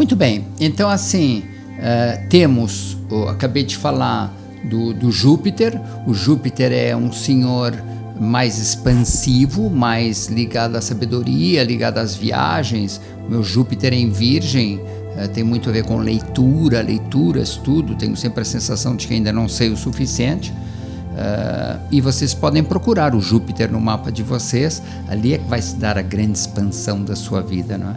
Muito bem, então assim, temos, acabei de falar do Júpiter. O Júpiter é um senhor mais expansivo, mais ligado à sabedoria, ligado às viagens. O meu Júpiter em Virgem tem muito a ver com leituras, tudo. Tenho sempre a sensação de que ainda não sei o suficiente. E vocês podem procurar o Júpiter no mapa de vocês. Ali é que vai se dar a grande expansão da sua vida, não é?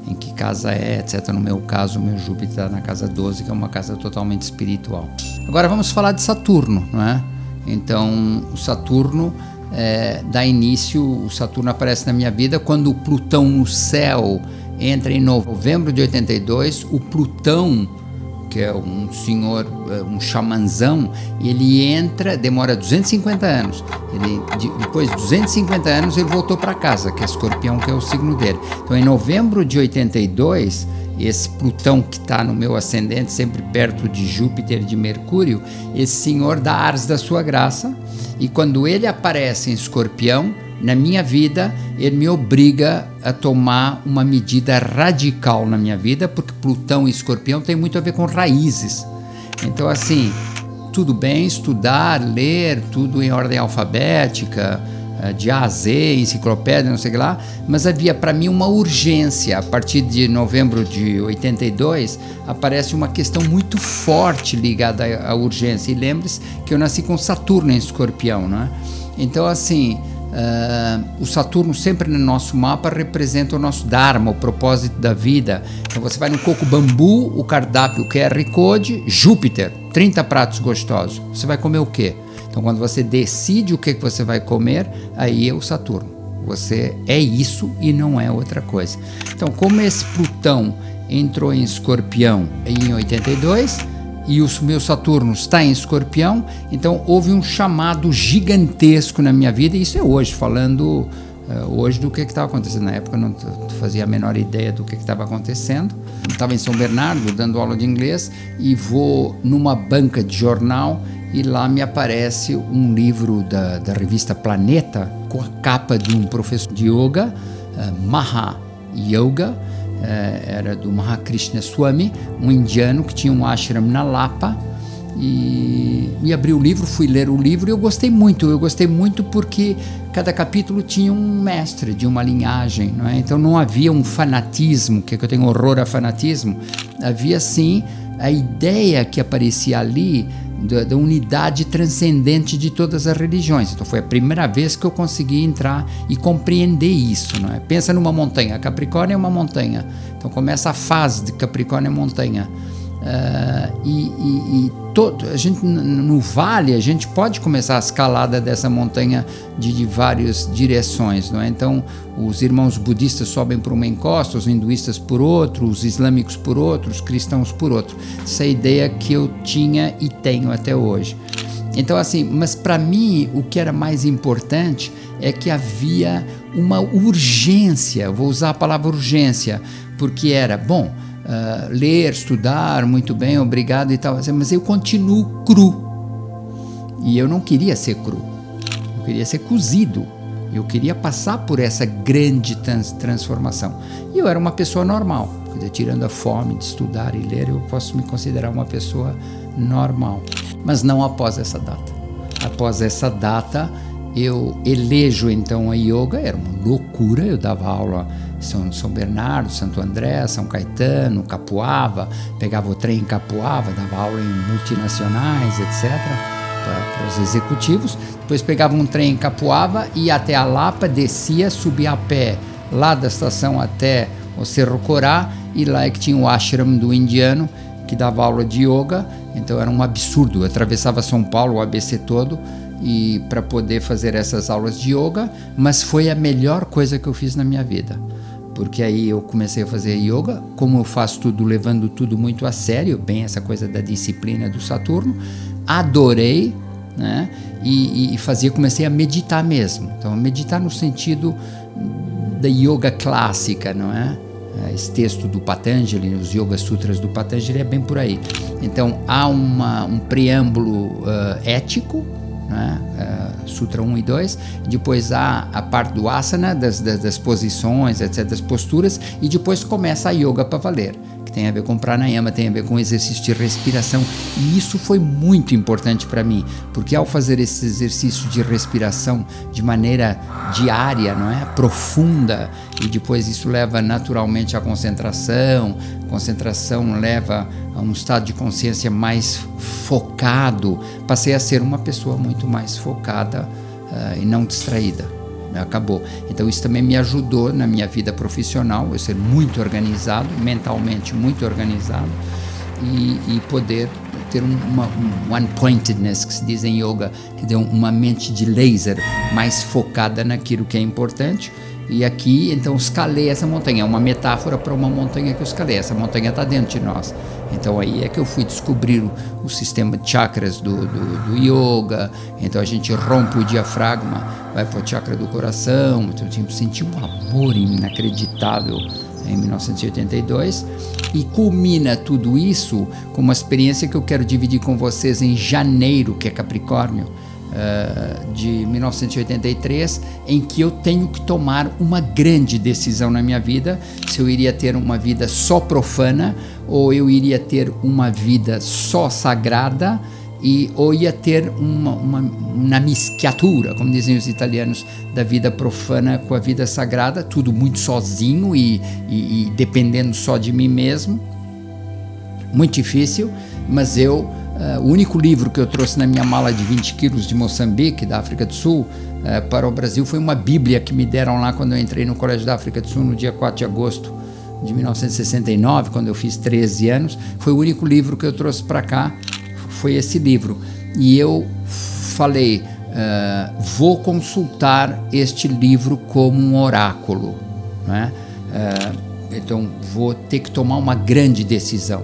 Em que casa é, etc. No meu caso, o meu Júpiter está na casa 12, que é uma casa totalmente espiritual. Agora vamos falar de Saturno, não é? Então, o Saturno dá início, o Saturno aparece na minha vida quando o Plutão no céu entra em novembro de 82. O Plutão, que é um senhor, um xamanzão, ele entra, demora 250 anos. Depois de 250 anos, ele voltou para casa, que é Escorpião, que é o signo dele. Então, em novembro de 82, esse Plutão que está no meu ascendente, sempre perto de Júpiter e de Mercúrio, esse senhor dá ares da sua graça, e quando ele aparece em Escorpião, na minha vida, ele me obriga a tomar uma medida radical na minha vida, porque Plutão e Escorpião tem muito a ver com raízes. Então, assim, tudo bem estudar, ler, tudo em ordem alfabética, de A a Z, enciclopédia, não sei o que lá, mas havia para mim uma urgência. A partir de novembro de 82, aparece uma questão muito forte ligada à urgência. E lembre-se que eu nasci com Saturno em Escorpião, não é? Então, assim, o Saturno sempre no nosso mapa representa o nosso Dharma, o propósito da vida. Então você vai no Coco Bambu, o cardápio QR Code, Júpiter, 30 pratos gostosos. Você vai comer o quê? Então quando você decide o que você vai comer, aí é o Saturno. Você é isso e não é outra coisa. Então, como esse Plutão entrou em Escorpião em 82, e o meu Saturno está em Escorpião, então houve um chamado gigantesco na minha vida. E isso é hoje, falando hoje do que estava acontecendo. Na época eu não fazia a menor ideia do que estava acontecendo. Estava em São Bernardo dando aula de inglês e vou numa banca de jornal e lá me aparece um livro da revista Planeta com a capa de um professor de yoga, Maha Yoga, era do Mahakrishna Swami, um indiano que tinha um ashram na Lapa, e abri o livro, fui ler o livro e eu gostei muito porque cada capítulo tinha um mestre de uma linhagem, não é? Então não havia um fanatismo, que eu tenho horror a fanatismo, havia sim a ideia que aparecia ali da unidade transcendente de todas as religiões. Então foi a primeira vez que eu consegui entrar e compreender isso, não é? Pensa numa montanha, Capricórnio é uma montanha, então começa a fase de Capricórnio é montanha, a gente, no vale, a gente pode começar a escalada dessa montanha de várias direções, não é? Então os irmãos budistas sobem por uma encosta, os hinduístas por outro, os islâmicos por outro, os cristãos por outro. Essa é a ideia que eu tinha e tenho até hoje. Então, assim, mas para mim o que era mais importante é que havia uma urgência, vou usar a palavra urgência, porque era, bom, ler, estudar, muito bem, obrigado e tal, mas eu continuo cru. E eu não queria ser cru, eu queria ser cozido, eu queria passar por essa grande transformação. E eu era uma pessoa normal, tirando a fome de estudar e ler, eu posso me considerar uma pessoa normal. Mas não após essa data. Após essa data, eu elejo então a yoga, era uma loucura, eu dava aula em São Bernardo, Santo André, São Caetano, Capuava, pegava o trem em Capuava, dava aula em multinacionais, etc., para os executivos. Depois pegava um trem em Capuava, ia até a Lapa, descia, subia a pé lá da estação até o Cerro Corá, e lá é que tinha o ashram do indiano, que dava aula de yoga. Então era um absurdo, eu atravessava São Paulo, o ABC todo, e para poder fazer essas aulas de yoga, mas foi a melhor coisa que eu fiz na minha vida, porque aí eu comecei a fazer yoga, como eu faço tudo, levando tudo muito a sério, bem essa coisa da disciplina do Saturno, adorei, né? E comecei a meditar mesmo. Então meditar no sentido da yoga clássica, não é? Esse texto do Patanjali, os Yoga Sutras do Patanjali, é bem por aí. Então há um preâmbulo ético, né? Sutra 1 e 2, depois há a parte do asana, das posições, etc., das posturas, e depois começa a yoga para valer, que tem a ver com pranayama, tem a ver com exercício de respiração. E isso foi muito importante para mim, porque ao fazer esse exercício de respiração de maneira diária, não é? Profunda, e depois isso leva naturalmente à concentração leva a um estado de consciência mais focado, passei a ser uma pessoa muito mais focada e não distraída. Acabou. Então isso também me ajudou na minha vida profissional, eu ser muito organizado, mentalmente muito organizado, e poder ter uma one-pointedness, que se diz em yoga, que deu uma mente de laser mais focada naquilo que é importante. E aqui, então, escalei essa montanha. É uma metáfora para uma montanha que eu escalei. Essa montanha está dentro de nós. Então, aí é que eu fui descobrir o sistema de chakras do yoga. Então, a gente rompe o diafragma, vai para o chakra do coração. Então, eu senti um amor inacreditável em 1982. E culmina tudo isso com uma experiência que eu quero dividir com vocês em janeiro, que é Capricórnio, de 1983, em que eu tenho que tomar uma grande decisão na minha vida, se eu iria ter uma vida só profana ou eu iria ter uma vida só sagrada, ou ia ter uma mischiatura, como dizem os italianos, da vida profana com a vida sagrada, tudo muito sozinho e dependendo só de mim mesmo. Muito difícil, mas o único livro que eu trouxe na minha mala de 20 quilos de Moçambique, da África do Sul, para o Brasil, foi uma Bíblia que me deram lá quando eu entrei no Colégio da África do Sul, no dia 4 de agosto de 1969, quando eu fiz 13 anos. Foi o único livro que eu trouxe para cá, foi esse livro. E eu falei, vou consultar este livro como um oráculo, né? Então, vou ter que tomar uma grande decisão,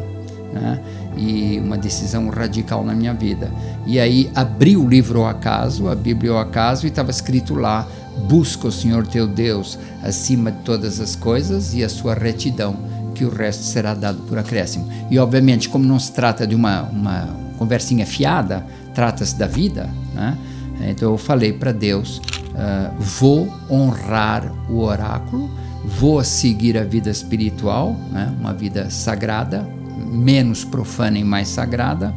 né? E uma decisão radical na minha vida. E aí abri o livro ao acaso, a Bíblia ao acaso, e estava escrito lá: busca o Senhor teu Deus acima de todas as coisas e a sua retidão, que o resto será dado por acréscimo. E obviamente, como não se trata de uma conversinha fiada, trata-se da vida, né? Então eu falei para Deus, vou honrar o oráculo, vou seguir a vida espiritual, né? Uma vida sagrada, menos profana e mais sagrada,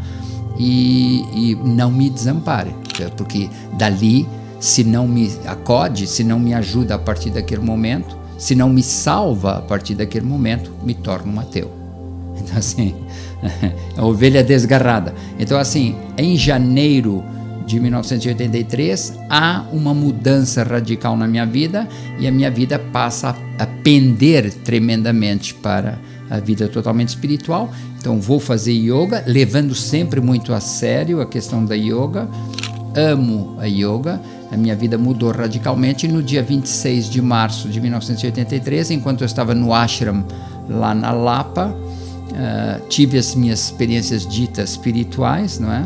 e não me desampare, porque dali, se não me acode, se não me ajuda a partir daquele momento, se não me salva a partir daquele momento, me torno um ateu. Então assim, a ovelha desgarrada. Então assim, em janeiro de 1983, há uma mudança radical na minha vida, e a minha vida passa a pender tremendamente para a vida totalmente espiritual. Então vou fazer yoga, levando sempre muito a sério a questão da yoga, amo a yoga, a minha vida mudou radicalmente. No dia 26 de março de 1983, enquanto eu estava no ashram lá na Lapa, tive as minhas experiências ditas espirituais, não é?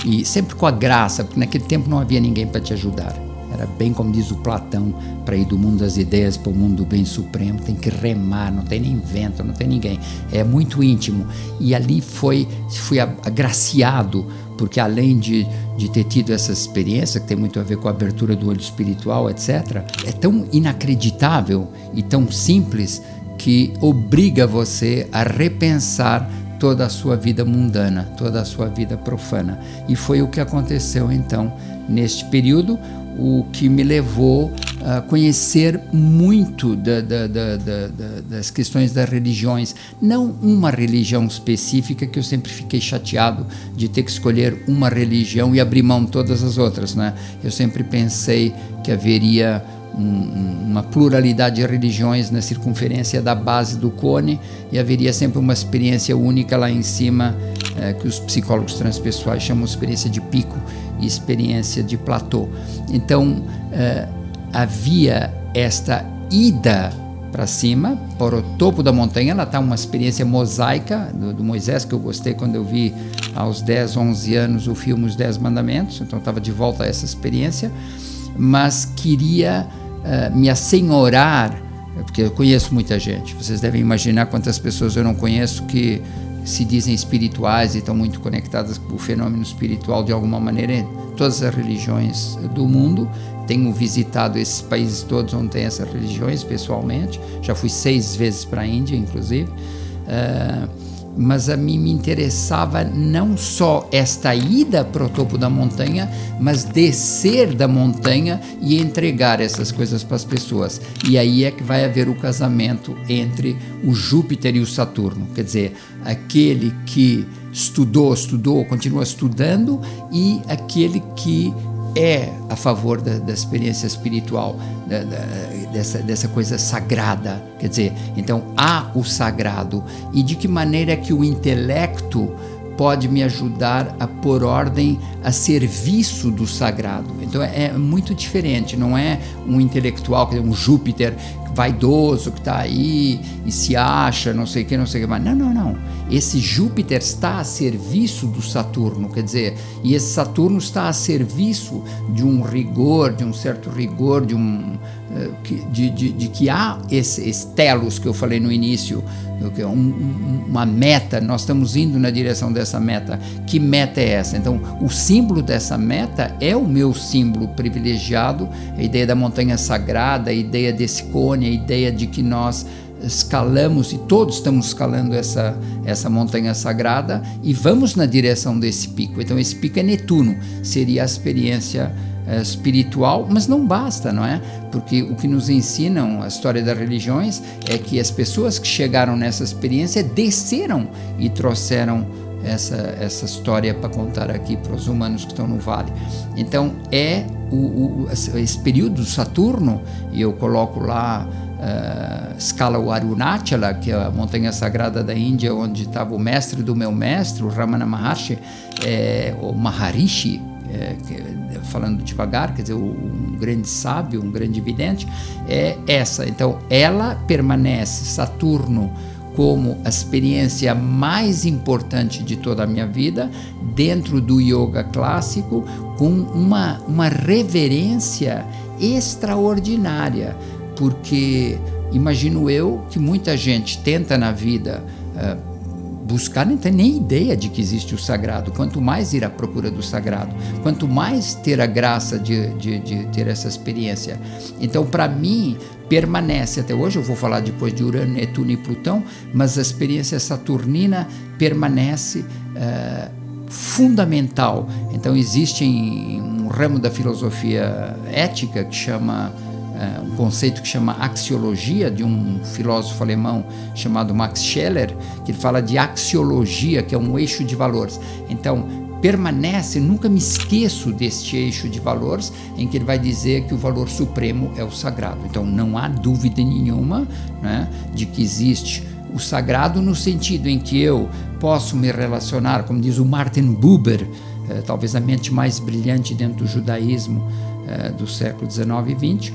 E sempre com a graça, porque naquele tempo não havia ninguém para te ajudar. Era bem como diz o Platão, para ir do mundo das ideias para o mundo do bem supremo, tem que remar, não tem nem vento, não tem ninguém. É muito íntimo. E ali fui agraciado, porque além de ter tido essa experiência, que tem muito a ver com a abertura do olho espiritual, etc., é tão inacreditável e tão simples que obriga você a repensar toda a sua vida mundana, toda a sua vida profana. E foi o que aconteceu então neste período, o que me levou a conhecer muito das questões das religiões. Não uma religião específica, que eu sempre fiquei chateado de ter que escolher uma religião e abrir mão de todas as outras, né? Eu sempre pensei que haveria uma pluralidade de religiões na circunferência da base do cone, e haveria sempre uma experiência única lá em cima, que os psicólogos transpessoais chamam de experiência de pico e experiência de platô. Então havia esta ida para cima, para o topo da montanha. Ela está uma experiência mosaica do Moisés, que eu gostei quando eu vi aos 10, 11 anos o filme Os 10 Mandamentos. Então estava de volta a essa experiência, mas queria me assenhorar, porque eu conheço muita gente. Vocês devem imaginar quantas pessoas eu não conheço que se dizem espirituais e estão muito conectadas com o fenômeno espiritual de alguma maneira em todas as religiões do mundo. Tenho visitado esses países todos onde tem essas religiões pessoalmente, já fui 6 vezes para a Índia, inclusive, mas a mim me interessava não só esta ida para o topo da montanha, mas descer da montanha e entregar essas coisas para as pessoas. E aí é que vai haver o casamento entre o Júpiter e o Saturno, quer dizer, aquele que estudou, continua estudando, e aquele que é a favor da experiência espiritual, dessa coisa sagrada. Quer dizer, então há o sagrado. E de que maneira é que o intelecto pode me ajudar a pôr ordem a serviço do sagrado? Então é muito diferente, não é um intelectual, um Júpiter vaidoso que está aí e se acha, não sei o que, mas não. Esse Júpiter está a serviço do Saturno, quer dizer, e esse Saturno está a serviço de um rigor, de um certo rigor, de que há esse telos que eu falei no início, uma meta. Nós estamos indo na direção dessa meta. Que meta é essa? Então, o símbolo dessa meta é o meu símbolo privilegiado, a ideia da montanha sagrada, a ideia desse cone, a ideia de que nós escalamos, e todos estamos escalando essa montanha sagrada, e vamos na direção desse pico. Então esse pico é Netuno, seria a experiência espiritual, mas não basta, não é? Porque o que nos ensinam a história das religiões é que as pessoas que chegaram nessa experiência desceram e trouxeram essa história para contar aqui para os humanos que estão no vale. Então esse período do Saturno, e eu coloco lá escala o Arunachala, que é a montanha sagrada da Índia, onde estava o mestre do meu mestre, o Ramana Maharshi, o Maharishi, falando devagar, quer dizer, um grande sábio, um grande vidente, é essa. Então ela permanece, Saturno, como a experiência mais importante de toda a minha vida, dentro do yoga clássico, com uma reverência extraordinária, porque imagino eu que muita gente tenta na vida buscar, não tem nem ideia de que existe o sagrado. Quanto mais ir à procura do sagrado, quanto mais ter a graça de ter essa experiência. Então, para mim, permanece até hoje. Eu vou falar depois de Urano, Netuno e Plutão, mas a experiência saturnina permanece fundamental. Então existe um ramo da filosofia ética que chama um conceito que chama axiologia, de um filósofo alemão chamado Max Scheler, que ele fala de axiologia, que é um eixo de valores. Então permanece, nunca me esqueço deste eixo de valores, em que ele vai dizer que o valor supremo é o sagrado. Então não há dúvida nenhuma, né, de que existe o sagrado, no sentido em que eu posso me relacionar, como diz o Martin Buber, talvez a mente mais brilhante dentro do judaísmo do século XIX e XX,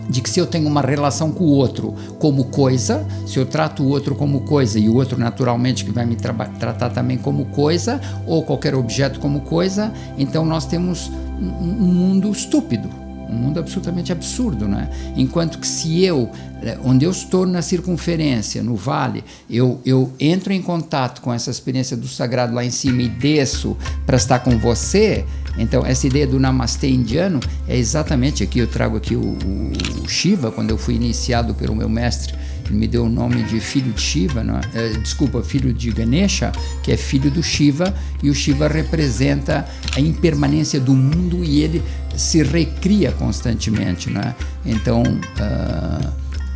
de que se eu tenho uma relação com o outro como coisa, se eu trato o outro como coisa e o outro naturalmente que vai me tratar também como coisa, ou qualquer objeto como coisa, então nós temos um mundo estúpido, um mundo absolutamente absurdo, não é? Enquanto que se eu, onde eu estou na circunferência, no vale, eu entro em contato com essa experiência do sagrado lá em cima e desço para estar com você. Então essa ideia do Namastê indiano é exatamente aqui. Eu trago aqui o Shiva. Quando eu fui iniciado pelo meu mestre, ele me deu o nome de filho de Shiva, filho de Ganesha, que é filho do Shiva, e o Shiva representa a impermanência do mundo e ele se recria constantemente, não é? Então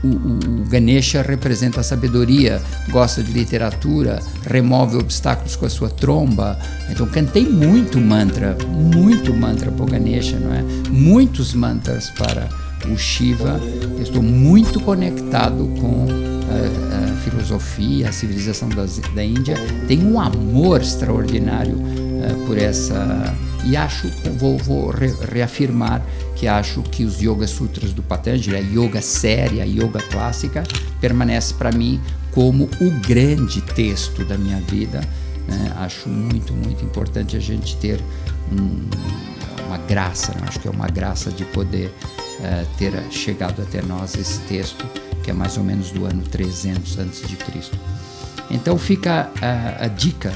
o Ganesha representa a sabedoria, gosta de literatura, remove obstáculos com a sua tromba. Então cantei muito mantra para o Ganesha, não é? Muitos mantras para o Shiva. Eu estou muito conectado com a filosofia, a civilização da Índia. Tenho um amor extraordinário por essa, e acho, vou reafirmar que acho que os Yoga Sutras do Patanjali, a yoga séria, a yoga clássica, permanece para mim como o grande texto da minha vida, né? Acho muito, muito importante a gente ter uma graça, né? Acho que é uma graça de poder ter chegado até nós esse texto, que é mais ou menos do ano 300 a.C. Então fica a dica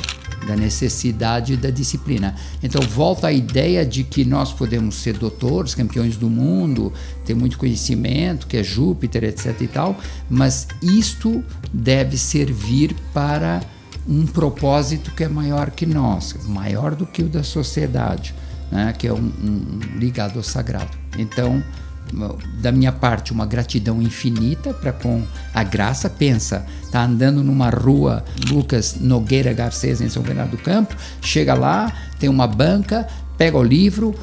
da necessidade da disciplina. Então volta à ideia de que nós podemos ser doutores, campeões do mundo, ter muito conhecimento, que é Júpiter, etc e tal, mas isto deve servir para um propósito que é maior que nós, maior do que o da sociedade, né? Que é ligado ao sagrado. Então, da minha parte, uma gratidão infinita para com a graça. Pensa, tá andando numa rua Lucas Nogueira Garcês, em São Bernardo do Campo, chega lá, tem uma banca, pega o livro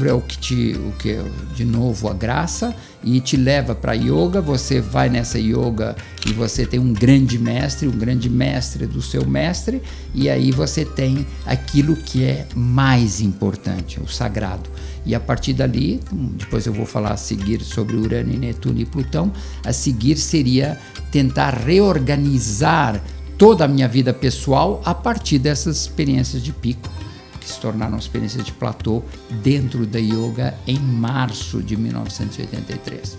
é o que é, de novo, a graça, e te leva para yoga. Você vai nessa yoga e você tem um grande mestre do seu mestre, e aí você tem aquilo que é mais importante, o sagrado. E a partir dali, depois eu vou falar a seguir sobre Urano, Netuno e Plutão, a seguir seria tentar reorganizar toda a minha vida pessoal a partir dessas experiências de pico, que se tornaram experiências de platô dentro da yoga em março de 1983.